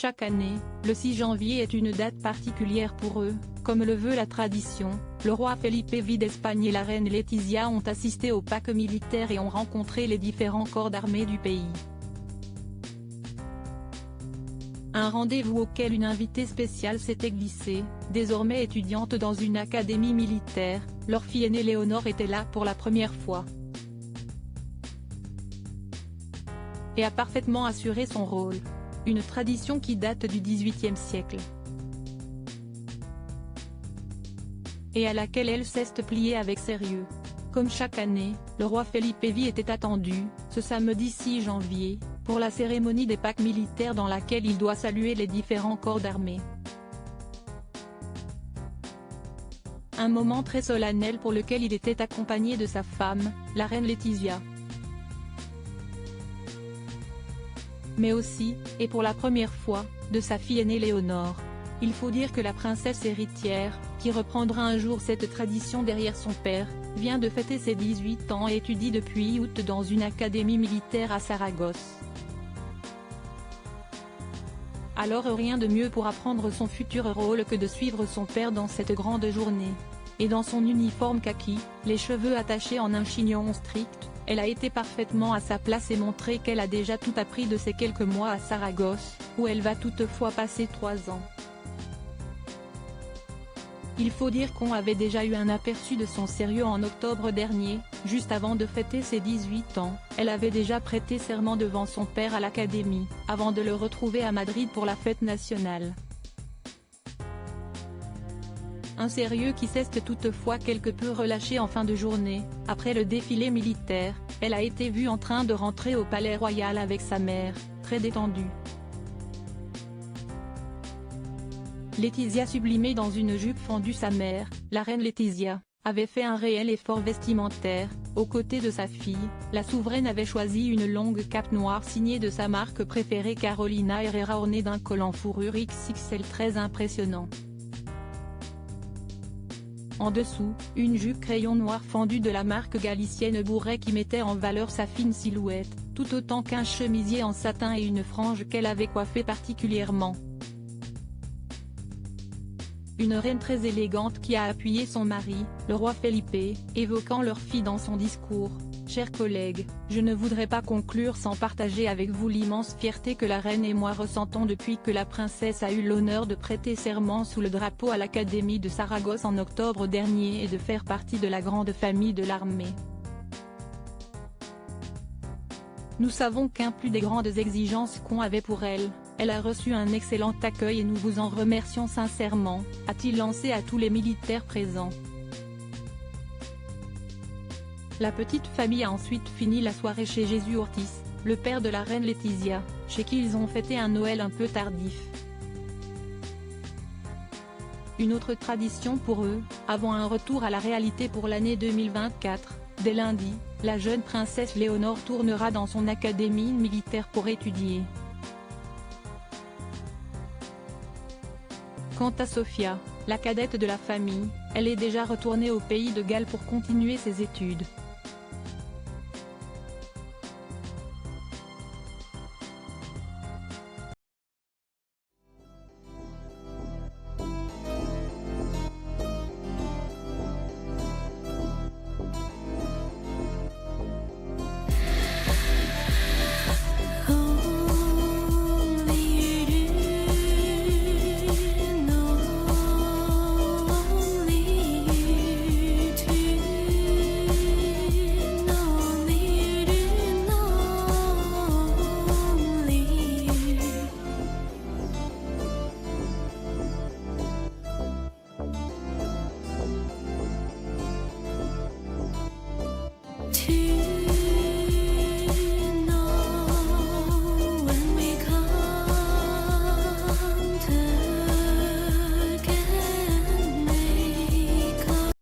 chaque année, le 6 janvier est une date particulière pour eux, comme le veut la tradition. Le roi Felipe V d'Espagne et la reine Letizia ont assisté au Pâques militaire et ont rencontré les différents corps d'armée du pays. Un rendez-vous auquel une invitée spéciale s'était glissée. Désormais étudiante dans une académie militaire, leur fille aînée Léonore était là pour la première fois. Et a parfaitement assuré son rôle. Une tradition qui date du XVIIIe siècle. Et à laquelle elle s'est pliée avec sérieux. Comme chaque année, le roi Felipe V était attendu, ce samedi 6 janvier, pour la cérémonie des Pâques militaires dans laquelle il doit saluer les différents corps d'armée. Un moment très solennel pour lequel il était accompagné de sa femme, la reine Letizia. Mais aussi, et pour la première fois, de sa fille aînée Léonore. Il faut dire que la princesse héritière, qui reprendra un jour cette tradition derrière son père, vient de fêter ses 18 ans et étudie depuis août dans une académie militaire à Saragosse. Alors rien de mieux pour apprendre son futur rôle que de suivre son père dans cette grande journée. Et dans son uniforme kaki, les cheveux attachés en un chignon strict, elle a été parfaitement à sa place et montré qu'elle a déjà tout appris de ses quelques mois à Saragosse, où elle va toutefois passer 3 ans. Il faut dire qu'on avait déjà eu un aperçu de son sérieux en octobre dernier, juste avant de fêter ses 18 ans, elle avait déjà prêté serment devant son père à l'Académie, avant de le retrouver à Madrid pour la fête nationale. Un sérieux qui s'est toutefois quelque peu relâché en fin de journée. Après le défilé militaire, elle a été vue en train de rentrer au palais royal avec sa mère, très détendue. Letizia sublimée dans une jupe fendue. Sa mère, la reine Letizia, avait fait un réel effort vestimentaire. Aux côtés de sa fille, la souveraine avait choisi une longue cape noire signée de sa marque préférée Carolina Herrera ornée d'un col en fourrure XXL très impressionnant. En dessous, une jupe crayon noir fendue de la marque galicienne Bourret qui mettait en valeur sa fine silhouette, tout autant qu'un chemisier en satin et une frange qu'elle avait coiffée particulièrement. Une reine très élégante qui a appuyé son mari, le roi Felipe, évoquant leur fille dans son discours. Chers collègues, je ne voudrais pas conclure sans partager avec vous l'immense fierté que la reine et moi ressentons depuis que la princesse a eu l'honneur de prêter serment sous le drapeau à l'Académie de Saragosse en octobre dernier et de faire partie de la grande famille de l'armée. Nous savons qu'en plus des grandes exigences qu'on avait pour elle, elle a reçu un excellent accueil et nous vous en remercions sincèrement, a-t-il lancé à tous les militaires présents. La petite famille a ensuite fini la soirée chez Jésus Ortiz, le père de la reine Letizia, chez qui ils ont fêté un Noël un peu tardif. Une autre tradition pour eux, avant un retour à la réalité pour l'année 2024, dès lundi, la jeune princesse Léonore tournera dans son académie militaire pour étudier. Quant à Sofia, la cadette de la famille, elle est déjà retournée au pays de Galles pour continuer ses études.